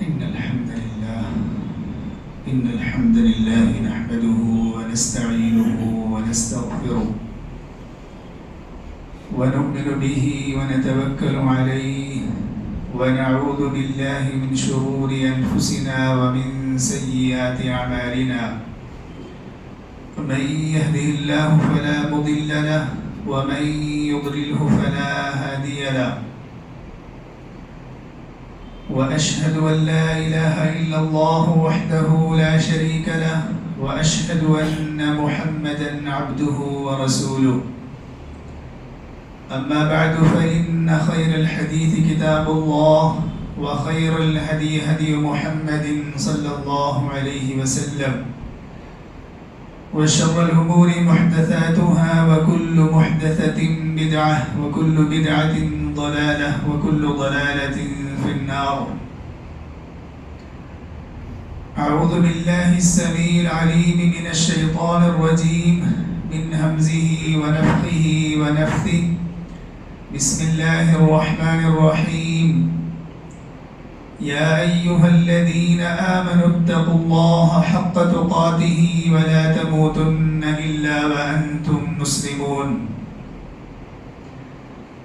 إن الحمد لله نحمده ونستعينه ونستغفره ونؤمن به ونتوكل عليه ونعوذ بالله من شرور أنفسنا ومن سيئات أعمالنا من يهده الله فلا مضل له ومن يضلله فلا هادي له وأشهد أن لا إله إلا الله وحده لا شريك له وأشهد أن محمدا عبده ورسوله أما بعد فإن خير الحديث كتاب الله وخير الهدي هدي محمد صلى الله عليه وسلم وشر الأمور محدثاتها وكل محدثة بدعة وكل بدعة ضلالة وكل ضلالة في النار. أعوذ بالله السميع العليم من الشيطان الرجيم من همزه ونفخه ونفثه. بسم الله الرحمن الرحيم. يا أيها الذين آمنوا اتقوا الله حق تقاته ولا تموتن إلا وأنتم مسلمون.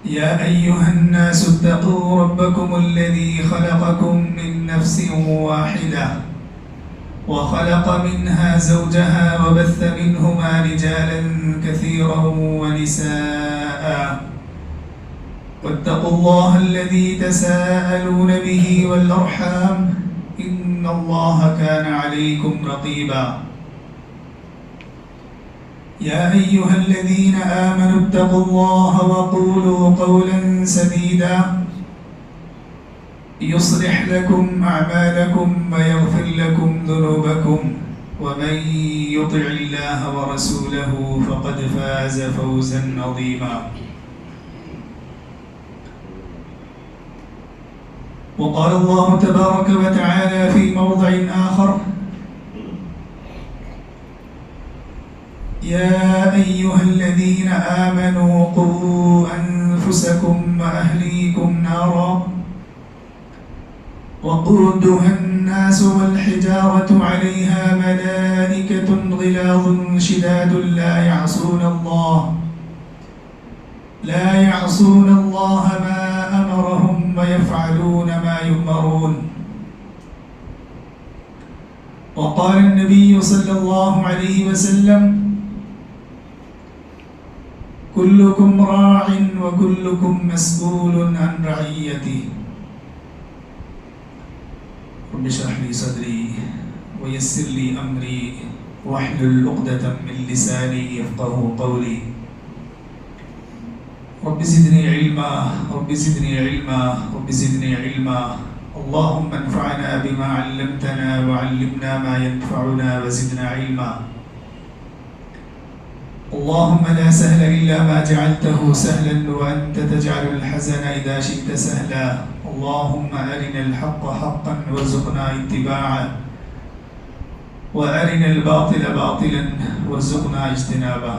يا أيها الناس اتقوا ربكم الذي خلقكم من نفس واحدة وخلق منها زوجها وبث منهما رجالا كثيرا ونساء واتقوا الله الذي تساءلون به والأرحام إن الله كان عليكم رقيبا. يا أيها الذين آمنوا اتقوا الله وقولوا قولا سديدا يصلح لكم أعمالكم ويغفر لكم ذنوبكم ومن يطع الله ورسوله فقد فاز فوزا عظيما. وقال الله تبارك وتعالى في موضع آخر: يا أيها الذين آمنوا قوا أنفسكم وأهليكم نارا وقودها الناس والحجارة عليها ملائكة غلاظ شداد لا يعصون الله ما أمرهم ويفعلون ما يؤمرون. وقال النبي صلى الله عليه وسلم: كلكم راع وكلكم مسؤول عن رعيته. رب اشرح لي صدري ويسر لي أمري واحلل عقدة من لساني يفقهوا قولي. رب زدني علما رب زدني علما رب زدني علما. اللهم انفعنا بما علمتنا وعلمنا ما ينفعنا وزدنا علما. اللهم لا سهل إلا ما جعلته سهلا وأنت تجعل الحزن إذا شئت سهلا. اللهم أرنا الحق حقا وارزقنا اتباعه وأرنا الباطل باطلا وارزقنا اجتنابه.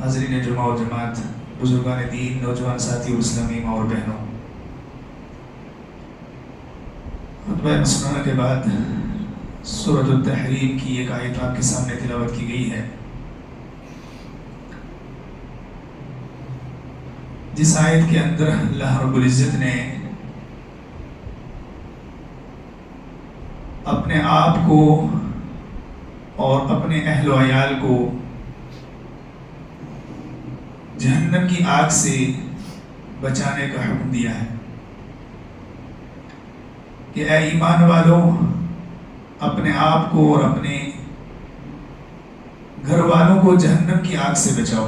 حاضرین جمعہ و جماعت، بزرگان دین، نوجوان ساتھی اور اسلامی ماں اور بہنوں، خطبہ مسنونہ کے بعد سورۃ التحریم کی ایک آیت آپ کے سامنے تلاوت کی گئی ہے، جس آیت کے اندر اللہ رب العزت نے اپنے آپ کو اور اپنے اہل و عیال کو جہنم کی آگ سے بچانے کا حکم دیا ہے کہ اے ایمان والو، اپنے آپ کو اور اپنے گھر والوں کو جہنم کی آگ سے بچاؤ۔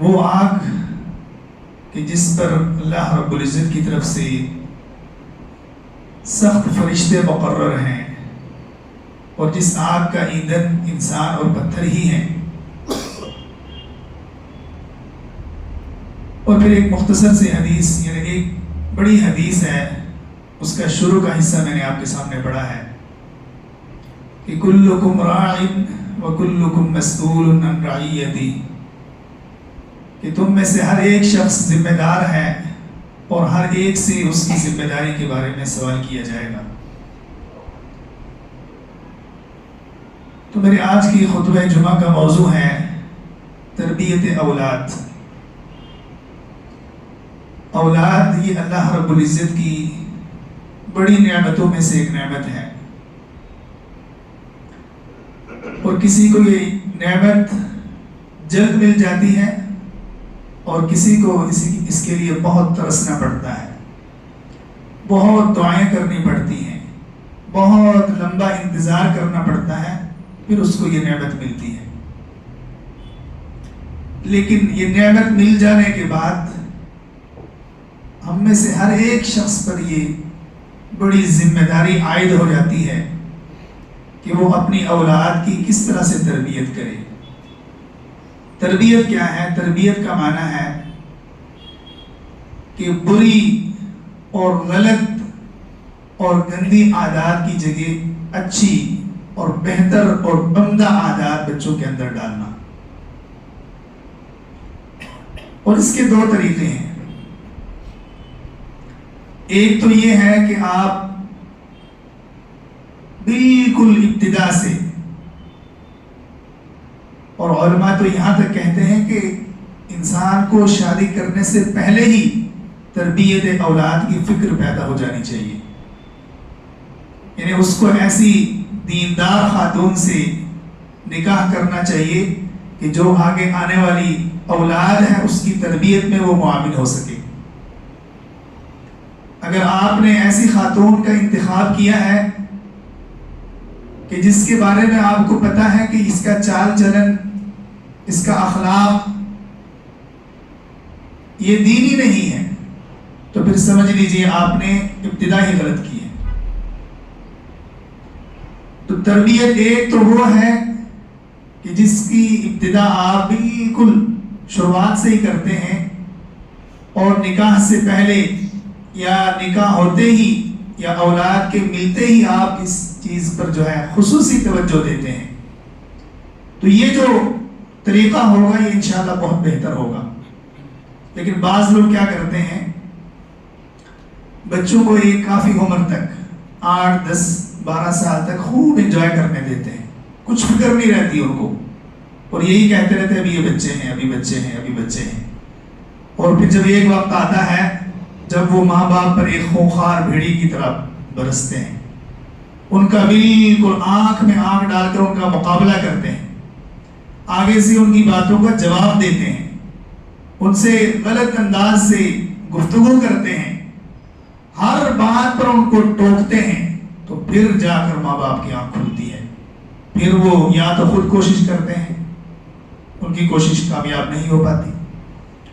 وہ آگ کہ جس پر اللہ رب العزت کی طرف سے سخت فرشتے مقرر ہیں اور جس آگ کا ایندھن انسان اور پتھر ہی ہیں۔ اور پھر ایک مختصر سی حدیث، یعنی ایک بڑی حدیث ہے، اس کا شروع کا حصہ میں نے آپ کے سامنے پڑھا ہے کہ کلکم راع وکلکم مسئول عن رعیتی، کہ تم میں سے ہر ایک شخص ذمہ دار ہے اور ہر ایک سے اس کی ذمہ داری کے بارے میں سوال کیا جائے گا۔ تو میرے آج کی خطبہ جمعہ کا موضوع ہے تربیت اولاد۔ اولاد یہ اللہ رب العزت کی بڑی نعمتوں میں سے ایک نعمت ہے، اور کسی کو یہ نعمت جلد مل جاتی ہے اور کسی کو اس کے لیے بہت ترسنا پڑتا ہے، بہت دعائیں کرنی پڑتی ہیں، بہت لمبا انتظار کرنا پڑتا ہے، پھر اس کو یہ نعمت ملتی ہے۔ لیکن یہ نعمت مل جانے کے بعد ہم میں سے ہر ایک شخص پر یہ بڑی ذمہ داری عائد ہو جاتی ہے کہ وہ اپنی اولاد کی کس طرح سے تربیت کرے۔ تربیت کیا ہے؟ تربیت کا معنی ہے کہ بری اور غلط اور گندی عادات کی جگہ اچھی اور بہتر اور عمدہ عادات بچوں کے اندر ڈالنا۔ اور اس کے دو طریقے ہیں۔ ایک تو یہ ہے کہ آپ بالکل ابتدا سے، اور علماء تو یہاں تک کہتے ہیں کہ انسان کو شادی کرنے سے پہلے ہی تربیت اولاد کی فکر پیدا ہو جانی چاہیے، یعنی اس کو ایسی دیندار خاتون سے نکاح کرنا چاہیے کہ جو آگے آنے والی اولاد ہے اس کی تربیت میں وہ معاون ہو سکے۔ اگر آپ نے ایسی خاتون کا انتخاب کیا ہے کہ جس کے بارے میں آپ کو پتا ہے کہ اس کا چال چلن، اس کا اخلاق یہ دینی نہیں ہے، تو پھر سمجھ لیجئے آپ نے ابتدا ہی غلط کی ہے۔ تو تربیت ایک تو وہ ہے کہ جس کی ابتدا آپ بالکل شروعات سے ہی کرتے ہیں، اور نکاح سے پہلے یا نکاح ہوتے ہی یا اولاد کے ملتے ہی آپ اس چیز پر جو ہے خصوصی توجہ دیتے ہیں، تو یہ جو طریقہ ہوگا یہ انشاءاللہ بہت بہتر ہوگا۔ لیکن بعض لوگ کیا کرتے ہیں، بچوں کو ایک کافی عمر تک 8 10 12 سال تک خوب انجوائے کرنے دیتے ہیں، کچھ فکر نہیں رہتی ان کو، اور یہی کہتے رہتے ہیں ابھی یہ بچے ہیں، ابھی بچے ہیں، ابھی بچے ہیں۔ اور پھر جب ایک وقت آتا ہے جب وہ ماں باپ پر ایک خونخوار بھیڑی کی طرح برستے ہیں، ان کا بالکل آنکھ میں آنکھ ڈال کر ان کا مقابلہ کرتے ہیں، آگے سے ان کی باتوں کا جواب دیتے ہیں، ان سے غلط انداز سے گفتگو کرتے ہیں، ہر بات پر ان کو ٹوکتے ہیں، تو پھر جا کر ماں باپ کی آنکھ کھلتی ہے۔ پھر وہ یا تو خود کوشش کرتے ہیں، ان کی کوشش کامیاب نہیں ہو پاتی،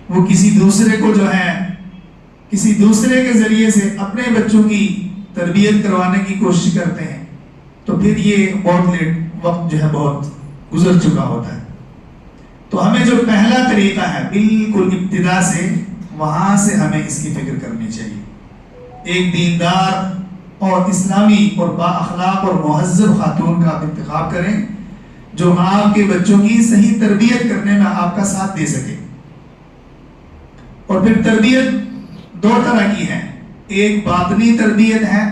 وہ کسی دوسرے کو جو ہے کسی دوسرے کے ذریعے سے اپنے بچوں کی تربیت کروانے کی کوشش کرتے ہیں، تو پھر یہ بہت لیٹ وقت جو ہے بہت گزر چکا ہوتا ہے۔ تو ہمیں جو پہلا طریقہ ہے بالکل ابتدا سے، وہاں سے ہمیں اس کی فکر کرنی چاہیے۔ ایک دیندار اور اسلامی اور با اخلاق اور مہذب خاتون کا آپ انتخاب کریں جو آپ کے بچوں کی صحیح تربیت کرنے میں آپ کا ساتھ دے سکے۔ اور پھر تربیت دو طرح کی ہے، ایک باطنی تربیت ہے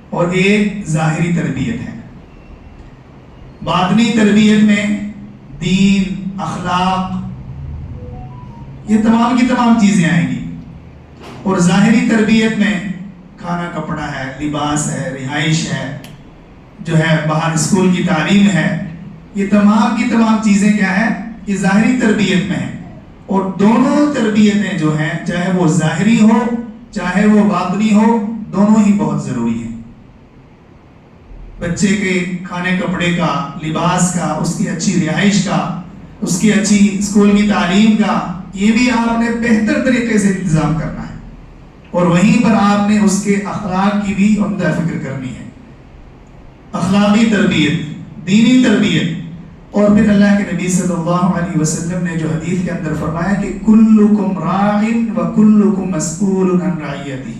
اور ایک ظاہری تربیت ہے۔ باطنی تربیت میں دین، اخلاق، یہ تمام کی تمام چیزیں آئیں گی، اور ظاہری تربیت میں کھانا کپڑا ہے، لباس ہے، رہائش ہے، جو ہے باہر اسکول کی تعلیم ہے، یہ تمام کی تمام چیزیں کیا ہیں، یہ ظاہری تربیت میں ہیں۔ اور دونوں تربیتیں جو ہیں، چاہے وہ ظاہری ہو چاہے وہ باطنی ہو، دونوں ہی بہت ضروری ہیں۔ بچے کے کھانے کپڑے کا، لباس کا، اس کی اچھی رہائش کا، اس کی اچھی اسکول کی تعلیم کا، یہ بھی آپ نے بہتر طریقے سے انتظام کرنا ہے، اور وہیں پر آپ نے اس کے اخلاق کی بھی عمدہ فکر کرنی ہے۔ اخلاقی تربیت، دینی تربیت، اور پھر اللہ کے نبی صلی اللہ علیہ وسلم نے جو حدیث کے اندر فرمایا کہ کلکم راع و کلکم مسئول عن رعیتہ،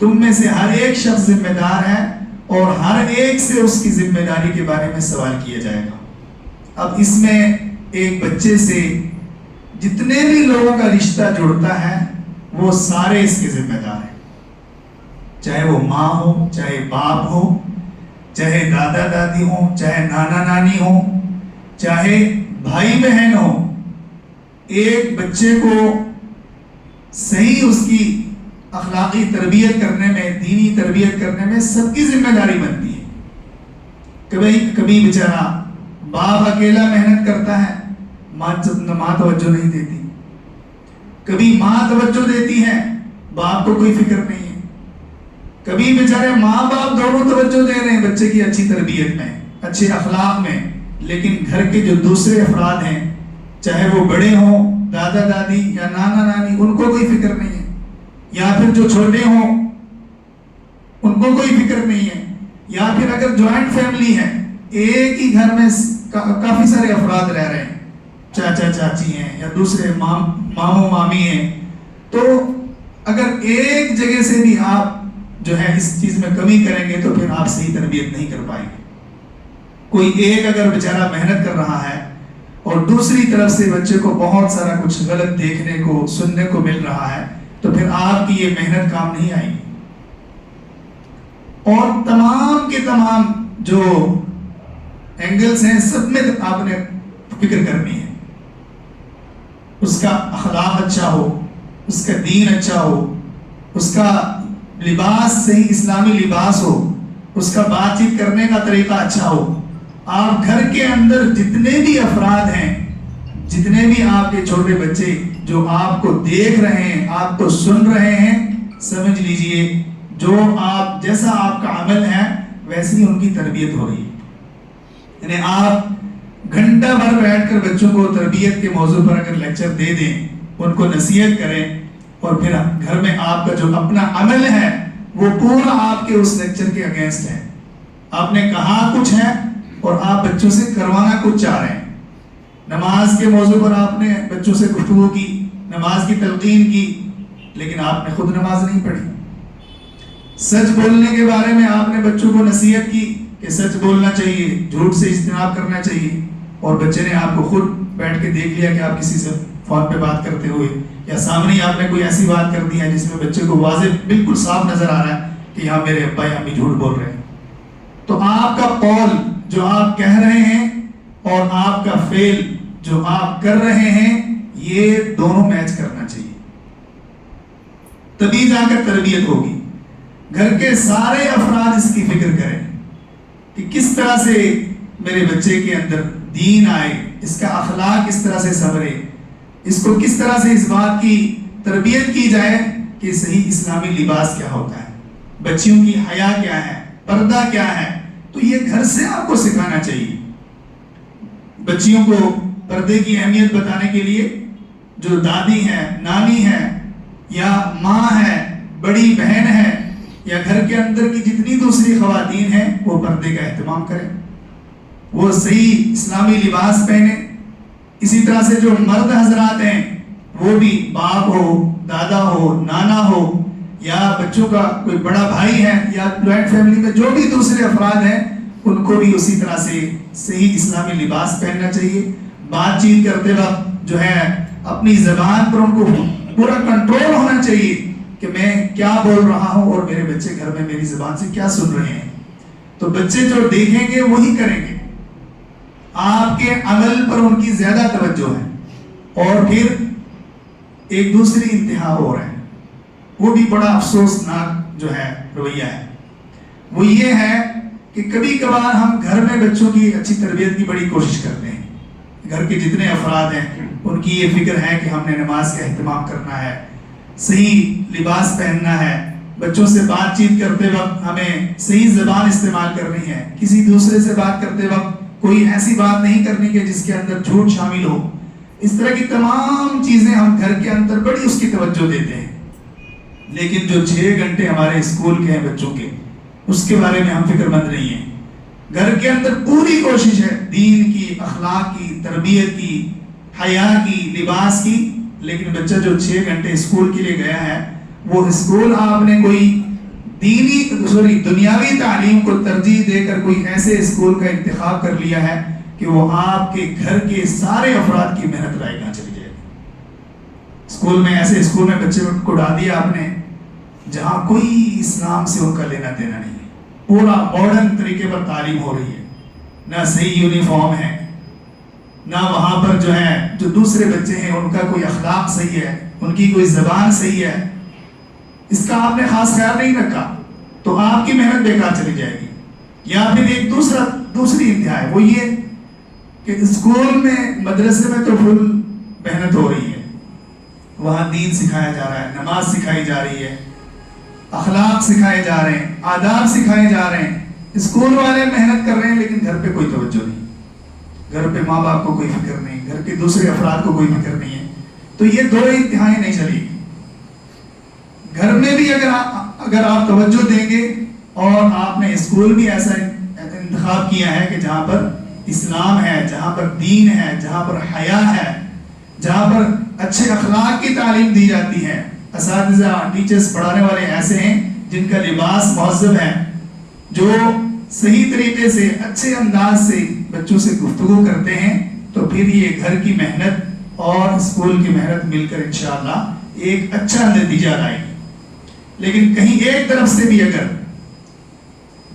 تم میں سے ہر ایک شخص ذمہ دار ہے اور ہر ایک سے اس کی ذمہ داری کے بارے میں سوال کیا جائے گا۔ اب اس میں ایک بچے سے جتنے بھی لوگوں کا رشتہ جڑتا ہے وہ سارے اس کے ذمہ دار ہیں، چاہے وہ ماں ہو، چاہے باپ ہو، چاہے دادا دادی ہو، چاہے نانا نانی ہو، چاہے بھائی بہن ہو. ایک بچے کو صحیح اس کی اخلاقی تربیت کرنے میں، دینی تربیت کرنے میں سب کی ذمہ داری بنتی ہے. کبھی بیچارہ باپ اکیلا محنت کرتا ہے، ماں توجہ نہیں دیتی. کبھی ماں توجہ دیتی ہے، باپ کو کوئی فکر نہیں ہے. کبھی بیچارے ماں باپ دونوں توجہ دے رہے ہیں بچے کی اچھی تربیت میں، اچھے اخلاق میں، لیکن گھر کے جو دوسرے افراد ہیں، چاہے وہ بڑے ہوں، دادا دادی یا نانا نانی، ان کو کوئی فکر نہیں ہے. یا پھر جو چھوٹے ہوں ان کو کوئی فکر نہیں ہے. یا پھر اگر جوائنٹ فیملی ہے، ایک ہی گھر میں کافی سارے افراد رہ رہے ہیں، چاچا چاچی ہیں یا دوسرے ماموں مامی ہیں، تو اگر ایک جگہ سے بھی آپ جو ہے اس چیز میں کمی کریں گے تو پھر آپ صحیح تربیت نہیں کر پائیں گے. کوئی ایک اگر بیچارہ محنت کر رہا ہے اور دوسری طرف سے بچے کو بہت سارا کچھ غلط دیکھنے کو سننے کو مل رہا ہے تو پھر آپ کی یہ محنت کام نہیں آئے گی. اور تمام کے تمام جو اینگلز ہیں سب میں آپ نے فکر کرنی ہے. اس کا اخلاق اچھا ہو، اس کا دین اچھا ہو، اس کا لباس صحیح اسلامی لباس ہو، اس کا بات چیت کرنے کا طریقہ اچھا ہو. آپ گھر کے اندر جتنے بھی افراد ہیں، جتنے بھی آپ کے چھوٹے بچے جو آپ کو دیکھ رہے ہیں، آپ کو سن رہے ہیں، سمجھ لیجئے جو آپ جیسا آپ کا عمل ہے ویسی ان کی تربیت ہو رہی ہے. یعنی آپ گھنٹہ بھر بیٹھ کر بچوں کو تربیت کے موضوع پر اگر لیکچر دے دیں، ان کو نصیحت کریں، اور پھر گھر میں آپ کا جو اپنا عمل ہے وہ پورا آپ کے اس لیکچر کے اگینسٹ ہے. آپ نے کہا کچھ ہے اور آپ بچوں سے کروانا کچھ چاہ رہے ہیں. نماز کے موضوع پر آپ نے بچوں سے گفتگو کی، نماز کی تلقین کی، لیکن آپ نے خود نماز نہیں پڑھی. سچ بولنے کے بارے میں آپ نے بچوں کو نصیحت کی کہ سچ بولنا چاہیے، جھوٹ سے اجتناب کرنا چاہیے، اور بچے نے آپ کو خود بیٹھ کے دیکھ لیا کہ آپ کسی سے فون پہ بات کرتے ہوئے یا سامنے آپ نے کوئی ایسی بات کر دی ہے جس میں بچے کو واضح بالکل صاف نظر آ رہا ہے کہ یہاں میرے ابا یا امی جھوٹ بول رہے ہیں. تو آپ کا قول جو آپ کہہ رہے ہیں اور آپ کا فعل جو آپ کر رہے ہیں یہ دونوں میچ کرنا چاہیے، تبھی جا کر تربیت ہوگی. گھر کے سارے افراد اس کی فکر کریں کہ کس طرح سے میرے بچے کے اندر دین آئے، اس کا اخلاق کس طرح سے سنورے، اس کو کس طرح سے اس بات کی تربیت کی جائے کہ صحیح اسلامی لباس کیا ہوتا ہے، بچیوں کی حیا کیا ہے، پردہ کیا ہے. تو یہ گھر سے آپ کو سکھانا چاہیے. بچیوں کو پردے کی اہمیت بتانے کے لیے جو دادی ہے، نانی ہے، یا ماں ہے، بڑی بہن ہے، یا گھر کے اندر کی جتنی دوسری خواتین ہیں وہ پردے کا اہتمام کریں، وہ صحیح اسلامی لباس پہنے. اسی طرح سے جو مرد حضرات ہیں وہ بھی باپ ہو، دادا ہو، نانا ہو، یا بچوں کا کوئی بڑا بھائی ہے، یا جوائنٹ فیملی میں جو بھی دوسرے افراد ہیں ان کو بھی اسی طرح سے صحیح اسلامی لباس پہننا چاہیے. بات چیت کرتے وقت جو ہے اپنی زبان پر ان کو پورا کنٹرول ہونا چاہیے کہ میں کیا بول رہا ہوں اور میرے بچے گھر میں میری زبان سے کیا سن رہے ہیں. تو بچے جو دیکھیں گے وہی کریں گے. آپ کے عمل پر ان کی زیادہ توجہ ہے. اور پھر ایک دوسری انتہا ہو رہا ہے، وہ بھی بڑا افسوسناک جو ہے رویہ ہے. وہ یہ ہے کہ کبھی کبھار ہم گھر میں بچوں کی اچھی تربیت کی بڑی کوشش کرتے ہیں. گھر کے جتنے افراد ہیں ان کی یہ فکر ہے کہ ہم نے نماز کا اہتمام کرنا ہے، صحیح لباس پہننا ہے، بچوں سے بات چیت کرتے وقت ہمیں صحیح زبان استعمال کرنی ہے، کسی دوسرے سے بات کرتے وقت کوئی ایسی بات نہیں کرنی کہ جس کے اندر جھوٹ شامل ہو. اس طرح کی تمام چیزیں ہم گھر کے اندر بڑی اس کی توجہ دیتے ہیں. لیکن جو 6 گھنٹے ہمارے اسکول کے ہیں بچوں کے، اس کے بارے میں ہم فکر مند نہیں ہیں. گھر کے اندر پوری کوشش ہے دین کی، اخلاق کی، تربیت کی، حیا کی، لباس کی، لیکن بچہ جو 6 گھنٹے اسکول کے لیے گیا ہے وہ اسکول آپ نے کوئی دنیاوی تعلیم کو ترجیح دے کر کوئی ایسے اسکول کا انتخاب کر لیا ہے کہ وہ آپ کے گھر کے سارے افراد کی محنت رائے گاں چلی جائے. اسکول میں ایسے اسکول میں بچے کو ڈال دیا آپ نے جہاں کوئی اسلام سے ان کا لینا دینا نہیں ہے، پورا ماڈرن طریقے پر تعلیم ہو رہی ہے، نہ صحیح یونیفارم ہے، نہ وہاں پر جو ہے جو دوسرے بچے ہیں ان کا کوئی اخلاق صحیح ہے، ان کی کوئی زبان صحیح ہے، اس کا آپ نے خاص خیال نہیں رکھا تو آپ کی محنت بیکار چلی جائے گی۔ یا پھر ایک دوسری انتہا ہے وہ یہ کہ اسکول میں مدرسے میں تو فل محنت ہو رہی ہے، وہاں دین سکھایا جا رہا ہے، نماز سکھائی جا رہی ہے، اخلاق سکھائے جا رہے ہیں، آداب سکھائے جا رہے ہیں، اسکول والے محنت کر رہے ہیں لیکن گھر پہ کوئی توجہ نہیں، گھر پہ ماں باپ کو کوئی فکر نہیں، گھر کے دوسرے افراد کو کوئی فکر نہیں ہے، تو یہ دو انتہائیں نہیں چلے گی۔ گھر میں بھی اگر آپ توجہ دیں گے اور آپ نے اسکول بھی ایسا انتخاب کیا ہے کہ جہاں پر اسلام ہے، جہاں پر دین ہے، جہاں پر حیا ہے، جہاں پر اچھے اخلاق کی تعلیم دی جاتی ہے، اساتذہ ٹیچرز پڑھانے والے ایسے ہیں جن کا لباس مہذب ہے، جو صحیح طریقے سے اچھے انداز سے بچوں سے گفتگو کرتے ہیں، تو پھر یہ گھر کی محنت اور اسکول کی محنت مل کر انشاءاللہ ایک اچھا نتیجہ لائے گی۔ لیکن کہیں ایک طرف سے بھی اگر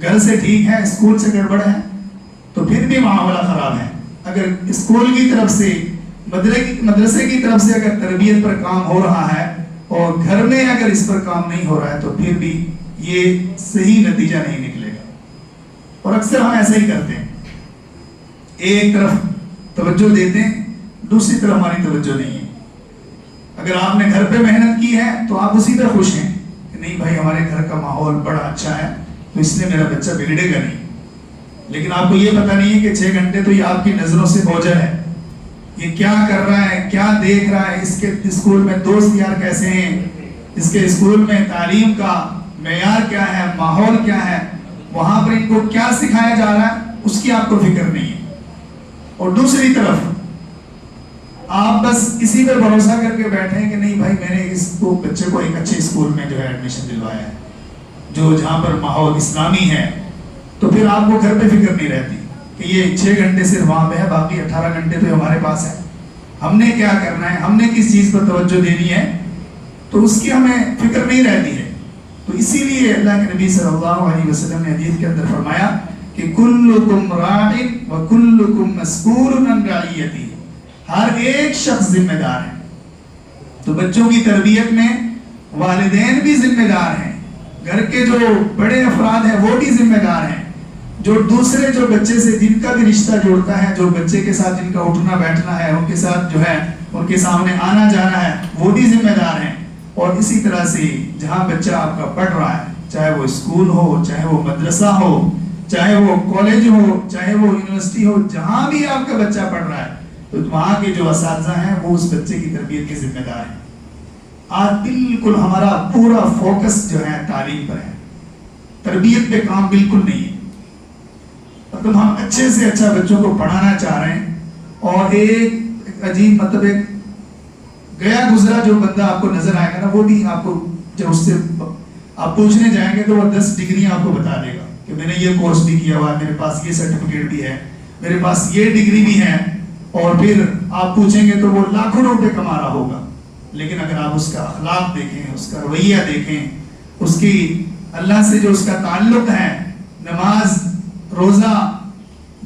گھر سے ٹھیک ہے اسکول سے گڑبڑ ہے تو پھر بھی معاملہ خراب ہے۔ اگر اسکول کی طرف سے مدرسے کی طرف سے اگر تربیت پر کام ہو رہا ہے اور گھر میں اگر اس پر کام نہیں ہو رہا ہے تو پھر بھی یہ صحیح نتیجہ نہیں نکلے گا۔ اور اکثر ہم ایسا ہی کرتے ہیں، ایک طرف توجہ دیتے ہیں، دوسری طرف ہماری توجہ نہیں ہے۔ اگر آپ نے گھر پہ محنت کی ہے تو آپ اسی پہ خوش ہیں کہ نہیں بھائی ہمارے گھر کا ماحول بڑا اچھا ہے تو اس لیے میرا بچہ بگڑے گا نہیں، لیکن آپ کو یہ پتہ نہیں ہے کہ 6 گھنٹے تو یہ آپ کی نظروں سے اوجھل ہے، یہ کیا کر رہا ہے، کیا دیکھ رہا ہے، اس کے اسکول میں دوست یار کیسے ہیں، اس کے اسکول میں تعلیم کا معیار کیا ہے، ماحول کیا ہے، وہاں پر ان کو کیا سکھایا جا رہا ہے، اس کی آپ کو فکر نہیں ہے۔ اور دوسری طرف آپ بس اسی پر بھروسہ کر کے بیٹھے ہیں کہ نہیں بھائی میں نے اس کو بچے کو ایک اچھے اسکول میں جو ہے ایڈمیشن دلوایا ہے جو جہاں پر ماحول اسلامی ہے، تو پھر آپ کو گھر پہ فکر نہیں رہتی کہ یہ 6 گھنٹے صرف وہاں پہ ہے، باقی 18 گھنٹے تو ہمارے پاس ہے، ہم نے کیا کرنا ہے، ہم نے کس چیز پر توجہ دینی ہے، تو اس کی ہمیں فکر نہیں رہتی ہے۔ تو اسی لیے اللہ کے نبی صلی اللہ علیہ وسلم نے حدیث کے اندر فرمایا کہ کلکم راع و کلکم مسئول عن رعیتہ، ہر ایک شخص ذمہ دار ہے۔ تو بچوں کی تربیت میں والدین بھی ذمہ دار ہیں، گھر کے جو بڑے افراد ہیں وہ بھی ذمہ دار ہیں، جو دوسرے جو بچے سے جن کا بھی رشتہ جوڑتا ہے، جو بچے کے ساتھ جن کا اٹھنا بیٹھنا ہے، ان کے ساتھ جو ہے ان کے سامنے آنا جانا ہے، وہ بھی ذمہ دار ہیں۔ اور اسی طرح سے جہاں بچہ آپ کا پڑھ رہا ہے، چاہے وہ اسکول ہو، چاہے وہ مدرسہ ہو، چاہے وہ کالج ہو، چاہے وہ یونیورسٹی ہو، جہاں بھی آپ کا بچہ پڑھ رہا ہے تو وہاں کے جو اساتذہ ہیں وہ اس بچے کی تربیت کے ذمہ دار ہیں۔ آج بالکل ہمارا پورا فوکس جو ہے تعلیم پر ہے، تربیت پہ کام بالکل نہیں ہے۔ مطلب ہم اچھے سے اچھا بچوں کو پڑھانا چاہ رہے ہیں اور ایک عجیب مطلب ایک گیا گزرا جو بندہ آپ کو نظر آئے گا نا، وہ بھی آپ کو جب اس سے آپ پوچھنے جائیں گے تو وہ 10 ڈگری آپ کو بتا دے گا کہ میں نے یہ کورس بھی کیا ہوا ہے، میرے پاس یہ سرٹیفکیٹ بھی ہے، میرے پاس یہ ڈگری بھی ہے، اور پھر آپ پوچھیں گے تو وہ لاکھوں روپے کما رہا ہوگا۔ لیکن اگر آپ اس کا اخلاق دیکھیں، اس کا رویہ دیکھیں، اس کی اللہ سے جو اس کا تعلق ہے، نماز، روزہ،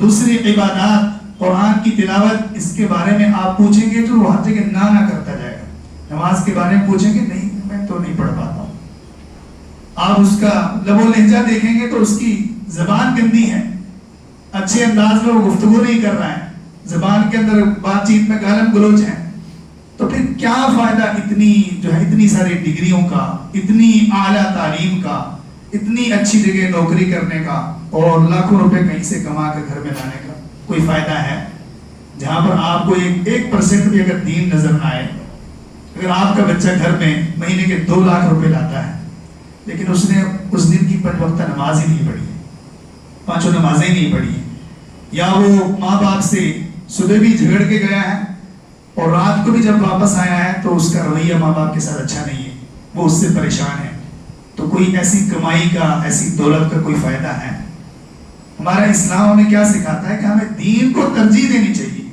دوسری عبادات، قرآن کی تلاوت، اس کے بارے میں آپ پوچھیں گے تو وہ ہر جگہ نہ کرتا جائے گا۔ نماز کے بارے میں پوچھیں گے نہیں میں تو نہیں پڑھ پاتا ہوں۔ آپ اس کا لب و لہجہ دیکھیں گے تو اس کی زبان گندی ہے، اچھے انداز میں وہ گفتگو نہیں کر رہا ہے، زبان کے اندر بات چیت میں گالم گلوچ ہے، تو پھر کیا فائدہ اتنی ساری ڈگریوں کا، اتنی اعلیٰ تعلیم کا، اتنی اچھی جگہ نوکری کرنے کا اور لاکھوں روپے کہیں سے کما کر گھر میں لانے کا کوئی فائدہ ہے؟ جہاں پر آپ کو 1% بھی اگر دین نظر نہ آئے، اگر آپ کا بچہ گھر میں مہینے کے 2 لاکھ روپے لاتا ہے لیکن اس نے اس دن کی 5 وقتہ نماز ہی نہیں پڑھی ہے، 5 نمازیں ہی نہیں پڑھی ہیں، یا وہ ماں باپ سے صبح بھی جھگڑ کے گیا ہے اور رات کو بھی جب واپس آیا ہے تو اس کا رویہ ماں باپ کے ساتھ اچھا نہیں ہے، وہ اس سے پریشان ہے، تو کوئی ایسی کمائی کا، ایسی دولت کا کوئی فائدہ ہے؟ ہمارا اسلام ہمیں کیا سکھاتا ہے کہ ہمیں دین کو ترجیح دینی چاہیے،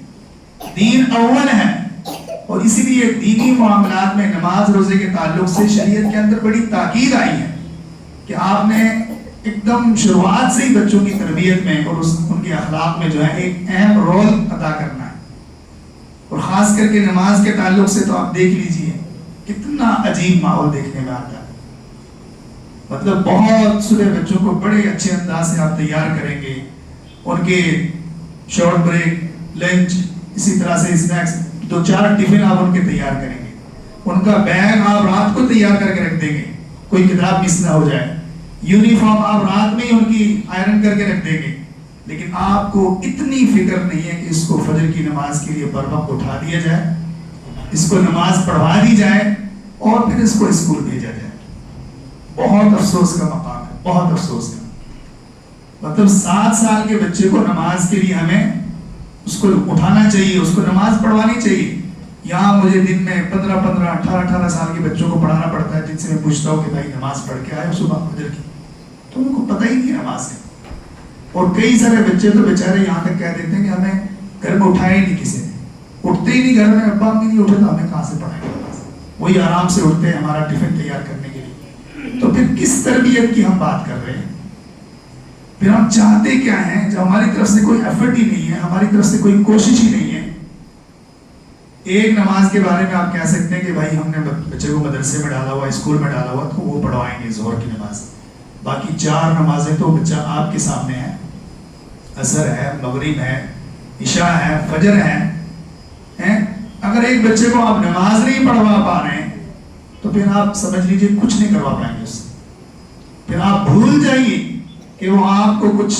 دین اول ہے، اور اسی لیے دینی معاملات میں نماز روزے کے تعلق سے شریعت کے اندر بڑی تاکید آئی ہے کہ آپ نے ایک دم شروعات سے ہی بچوں کی تربیت میں اور ان کے اخلاق میں جو ہے ایک اہم رول ادا کرنا ہے. اور خاص کر کے نماز کے تعلق سے تو آپ دیکھ لیجئے کتنا عجیب ماحول دیکھنے میں آتا ہے. مطلب بہت صبح بچوں کو بڑے اچھے انداز سے آپ تیار کریں گے, ان کے شارٹ بریک, لنچ, اسی طرح سے اسنیکس, 2-4 ٹفن آپ ان کے تیار کریں گے, ان کا بیگ آپ رات کو تیار کر کے رکھ دیں گے, کوئی کتاب مس نہ ہو جائے, یونیفارم آپ رات میں ہی ان کی آئرن کر کے رکھ دیں گے. لیکن آپ کو اتنی فکر نہیں ہے کہ اس کو فجر کی نماز کے لیے بر وقت اٹھا دیا جائے, اس کو نماز پڑھوا دی جائے اور پھر اس کو اسکول بھیجا جائے. بہت افسوس کا مقام ہے, بہت افسوس کا. مطلب 7 سال کے بچے کو نماز کے لیے ہمیں اس کو اٹھانا چاہیے, اس کو نماز پڑھوانی چاہیے. یہاں مجھے دن میں 15 18 سال کے بچوں کو پڑھانا پڑتا ہے, جن سے میں پوچھتا ہوں کہ بھائی نماز پڑھ کے آئے صبح فجر کی, تو ان کو پتہ ہی نہیں ہے نماز کا. اور کئی سارے بچے تو بیچارے یہاں تک کہہ دیتے ہیں کہ ہمیں گھر میں اٹھایا ہی نہیں کسی نے, اٹھتے ہی نہیں گھر میں, ابا امی نہیں اٹھے تو ہمیں کہاں سے پڑھائیں گے نماز. وہی آرام سے اٹھتے ہیں ہمارا ٹفن تیار کرنے کے لیے. تو پھر کس تربیت کی ہم بات کر رہے ہیں؟ پھر ہم چاہتے کیا ہیں جب ہماری طرف سے کوئی ایفرٹ ہی نہیں ہے, ہماری طرف سے کوئی کوشش ہی نہیں ہے. ایک نماز کے بارے میں آپ کہہ سکتے ہیں کہ بھائی ہم نے بچے کو مدرسے میں ڈالا ہوا, اسکول میں ڈالا ہوا, تو وہ پڑھوائیں گے ظہر کی نماز. باقی 4 نمازیں تو بچہ آپ کے سامنے ہے, عصر ہے, مغرب ہے, عشاء ہے, فجر ہے. اگر ایک بچے کو آپ نماز نہیں پڑھوا پا رہے ہیں تو پھر آپ سمجھ لیجئے کچھ نہیں کروا پائیں گے اس سے. پھر آپ بھول جائیے کہ وہ آپ کو کچھ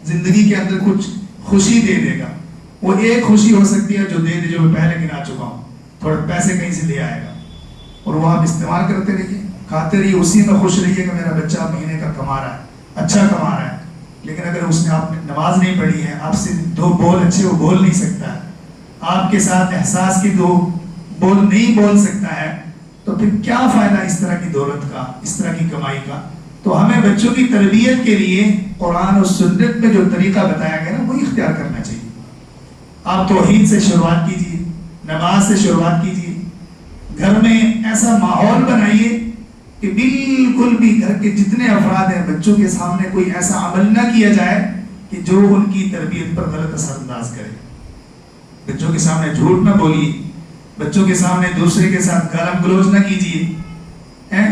زندگی کے اندر کچھ خوشی دے دے گا. وہ ایک خوشی ہو سکتی ہے جو دے دے, جو میں پہلے گنا چکا ہوں, تھوڑے پیسے کہیں سے لے آئے گا اور وہ آپ استعمال کرتے رہیے, کھاتے رہیے, اسی میں خوش رہیے کہ میرا بچہ مہینے کا کما رہا ہے, اچھا کما رہا ہے. لیکن اگر اس نے آپ نے نماز نہیں پڑھی ہے, آپ سے 2 بول اچھے وہ بول نہیں سکتا ہے, آپ کے ساتھ احساس کی 2 بول نہیں بول سکتا ہے, تو پھر کیا فائدہ اس طرح کی دولت کا, اس طرح کی کمائی کا. تو ہمیں بچوں کی تربیت کے لیے قرآن و سنت میں جو طریقہ بتایا گیا نا وہی اختیار کرنا چاہیے. آپ توحید سے شروعات کیجیے, نماز سے شروعات کیجیے, گھر میں ایسا ماحول بنائیے کہ بالکل بھی گھر کے جتنے افراد ہیں بچوں کے سامنے کوئی ایسا عمل نہ کیا جائے کہ جو ان کی تربیت پر غلط اثر انداز کرے. بچوں کے سامنے جھوٹ نہ بولیے, بچوں کے سامنے دوسرے کے ساتھ گالم گلوچ نہ کیجیے.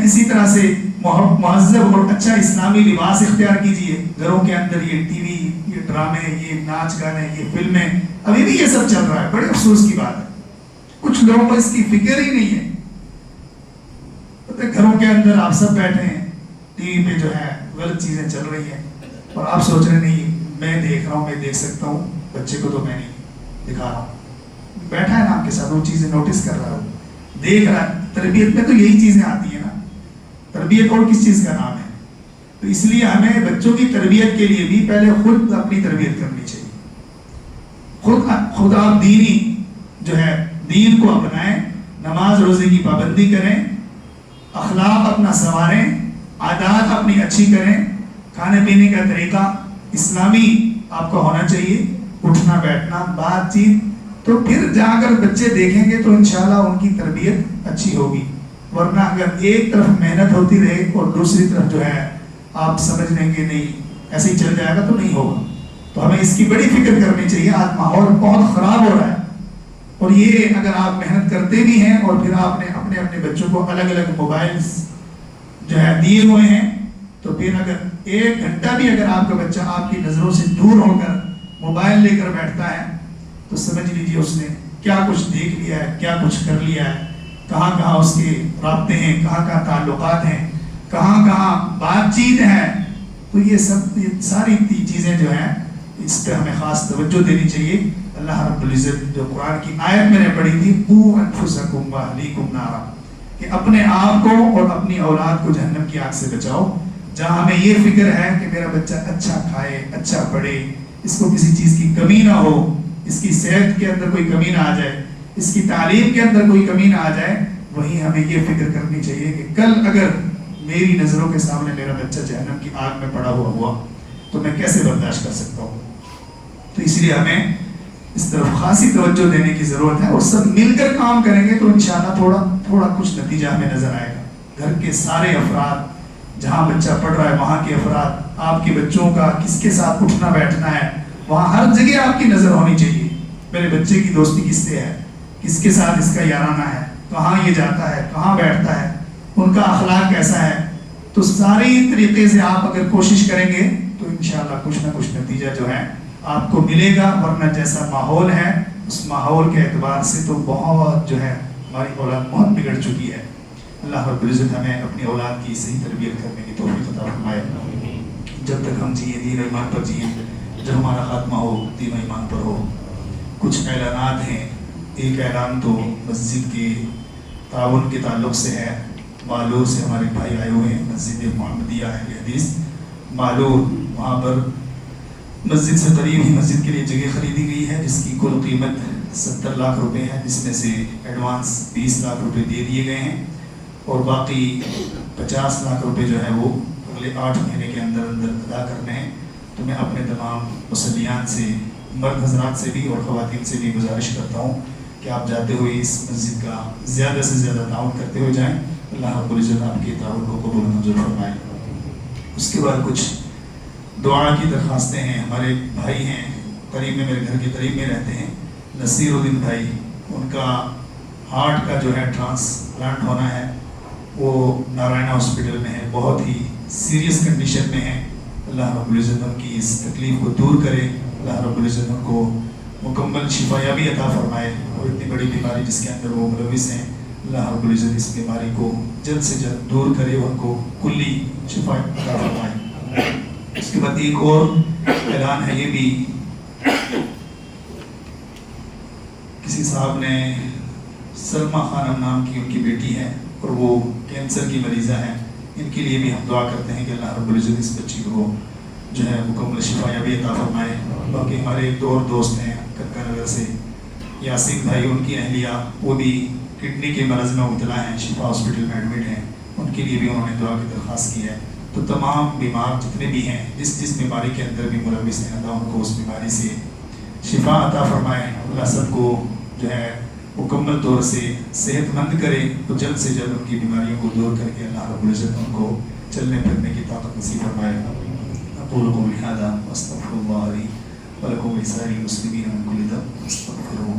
اسی طرح سے مہذب اور اچھا اسلامی لباس اختیار کیجیے. گھروں کے اندر یہ ٹی وی, یہ ڈرامے, یہ ناچ گانے, یہ فلمیں, ابھی بھی یہ سب چل رہا ہے. بڑے افسوس کی بات ہے, کچھ لوگوں کو اس کی فکر ہی نہیں ہے. گھروں کے اندر آپ سب بیٹھے ہیں, ٹی وی پہ جو ہے غلط چیزیں چل رہی ہیں اور آپ سوچ رہے نہیں میں دیکھ رہا ہوں, میں دیکھ سکتا ہوں, بچے کو تو میں نہیں دکھا رہا ہوں. بیٹھا ہے نا آپ کے ساتھ, وہ چیزیں نوٹس کر رہا ہوں, دیکھ رہا ہے. تربیت میں تو یہی چیزیں آتی ہیں نا, تربیت اور کس چیز کا نام ہے. تو اس لیے ہمیں بچوں کی تربیت کے لیے بھی پہلے خود اپنی تربیت کرنی چاہیے. خود آپ دینی جو ہے دین کو اپنائیں, نماز روزے کی پابندی کریں, اخلاق اپنا سنواریں, عادات اپنی اچھی کریں, کھانے پینے کا طریقہ اسلامی آپ کا ہونا چاہیے, اٹھنا بیٹھنا, بات چیت. تو پھر جا کر بچے دیکھیں گے تو انشاءاللہ ان کی تربیت اچھی ہوگی. ورنہ اگر ایک طرف محنت ہوتی رہے اور دوسری طرف جو ہے آپ سمجھ لیں گے نہیں ایسے ہی چل جائے گا تو نہیں ہوگا. تو ہمیں اس کی بڑی فکر کرنی چاہیے. آج ماحول بہت خراب ہو رہا ہے اور یہ اگر آپ محنت کرتے بھی ہیں اور پھر آپ نے اپنے بچوں کو الگ الگ موبائلز جو ہے دیے ہوئے ہیں, تو پھر اگر 1 گھنٹہ بھی اگر آپ کا بچہ آپ کی نظروں سے دور ہو کر موبائل لے کر بیٹھتا ہے تو سمجھ لیجیے اس نے کیا کچھ دیکھ لیا ہے, کیا کچھ کر لیا ہے, کہاں کہاں اس کے رابطے ہیں, کہاں کہاں تعلقات ہیں, کہاں کہاں بات چیت ہے. تو یہ ساری چیزیں جو ہیں اس پہ ہمیں خاص توجہ دینی چاہیے. اللہ رب العزت جو قرآن کی آیت میں نے پڑھی تھی, قُوا أَنفُسَكُمْ وَأَهْلِيكُمْ نَارًا, کہ اپنے آپ کو اور اپنی اولاد کو جہنم کی آگ سے بچاؤ. جہاں ہمیں یہ فکر ہے کہ میرا بچہ اچھا کھائے, اچھا پڑھے, اس کو کسی چیز کی کمی نہ ہو, اس کی صحت کے اندر کوئی کمی نہ آ جائے, اس کی تعلیم کے اندر کوئی کمی نہ آ جائے, وہیں ہمیں یہ فکر کرنی چاہیے کہ کل اگر میری نظروں کے سامنے میرا بچہ جہنم کی آگ میں پڑا ہوا تو میں کیسے برداشت کر سکتا ہوں. تو اس لیے ہمیں اس طرف خاصی توجہ دینے کی ضرورت ہے، اور سب مل کر کام کریں گے تو انشاءاللہ تھوڑا کچھ نتیجہ ہمیں نظر آئے گا۔ گھر کے سارے افراد، جہاں بچہ پڑھ رہا ہے وہاں کے افراد، آپ کے بچوں کا کس کے ساتھ اٹھنا بیٹھنا ہے، وہاں ہر جگہ آپ کی نظر ہونی چاہیے۔ میرے بچے کی دوستی کس سے ہے، کس کے ساتھ اس کا یارانہ ہے، کہاں یہ جاتا ہے، کہاں بیٹھتا ہے، ان کا اخلاق کیسا ہے، تو ساری طریقے سے آپ اگر کوشش کریں گے تو انشاءاللہ کچھ نہ کچھ نتیجہ جو ہے آپ کو ملے گا۔ ورنہ جیسا ماحول ہے اس ماحول کے اعتبار سے تو بہت جو ہے ہماری اولاد بہت بگڑ چکی ہے۔ اللہ رب العزت ہمیں اپنی اولاد کی صحیح تربیت کرنے کی توفیق عطا فرمائے۔ جب تک ہم جئیں دین و ایمان پر جئیں، جب ہمارا خاتمہ ہو دین و ایمان پر ہو۔ کچھ اعلانات ہیں۔ ایک اعلان تو مسجد کے تعاون کے تعلق سے ہے۔ مالور سے ہمارے بھائی آئے ہوئے ہیں، مسجد محمدیہ اہل حدیث مالور، وہاں پر مسجد سے قریب ہی مسجد کے لیے جگہ خریدی گئی ہے جس کی کل قیمت 70 لاکھ روپے ہے، جس میں سے ایڈوانس 20 لاکھ روپے دے دیے گئے ہیں، اور باقی 50 لاکھ روپے جو ہے وہ اگلے 8 مہینے کے اندر ادا کرنے ہیں۔ تو میں اپنے تمام مصلیان سے، مرد حضرات سے بھی اور خواتین سے بھی گزارش کرتا ہوں کہ آپ جاتے ہوئے اس مسجد کا زیادہ سے زیادہ تعاون کرتے ہوئے جائیں۔ اللہ رب العزت آپ کے تعاون کو قبول منظور فرمائے۔ اس کے بعد کچھ دعا کی درخواستیں ہیں۔ ہمارے بھائی ہیں قریب میں، میرے گھر کے قریب میں رہتے ہیں، نصیر الدین بھائی، ان کا ہارٹ کا جو ہے ٹرانسپلانٹ ہونا ہے، وہ نارائنہ ہاسپٹل میں ہے، بہت ہی سیریس کنڈیشن میں ہے۔ اللہ رب العزت ان کی اس تکلیف کو دور کرے، اللہ رب العزت ان کو مکمل شفا یابی عطا فرمائے، اور اتنی بڑی بیماری جس کے اندر وہ ملوث ہیں، اللہ رب العزت اس بیماری کو جلد سے جلد دور کرے، ان کو کلی شفا عطا فرمائے۔ اس کے بعد ایک اور اعلان ہے، یہ بھی کسی صاحب نے، سلمہ خانم نام کی ان کی بیٹی ہے اور وہ کینسر کی مریضہ ہے، ان کے لیے بھی ہم دعا کرتے ہیں کہ اللہ رب العزت اس بچی کو جو ہے مکمل شفا یابی عطا فرمائے۔ باقی ہمارے ایک دو اور دوست ہیں ککا نگر سے، یاسین بھائی، ان کی اہلیہ وہ بھی کڈنی کے مرض میں مبتلا ہیں، شفا ہاسپٹل میں ایڈمٹ ہیں، ان کے لیے بھی انہوں نے دعا کی درخواست کی ہے۔ تو تمام بیمار جتنے بھی ہیں، جس بیماری کے اندر بھی ملوث ہیں، اللہ ان کو اس بیماری سے شفا عطا فرمائے، اللہ سب کو جو ہے مکمل طور سے صحت مند کرے، تو جلد سے جلد ان کی بیماریوں کو دور کر کے اللہ رب العزت ان کو چلنے پھرنے کی طاقت نصیب فرمائے۔ اقول قولی ھذا واستغفر اللہ لی ولکم ولسائر المسلمین من کل ذنب فاستغفروہ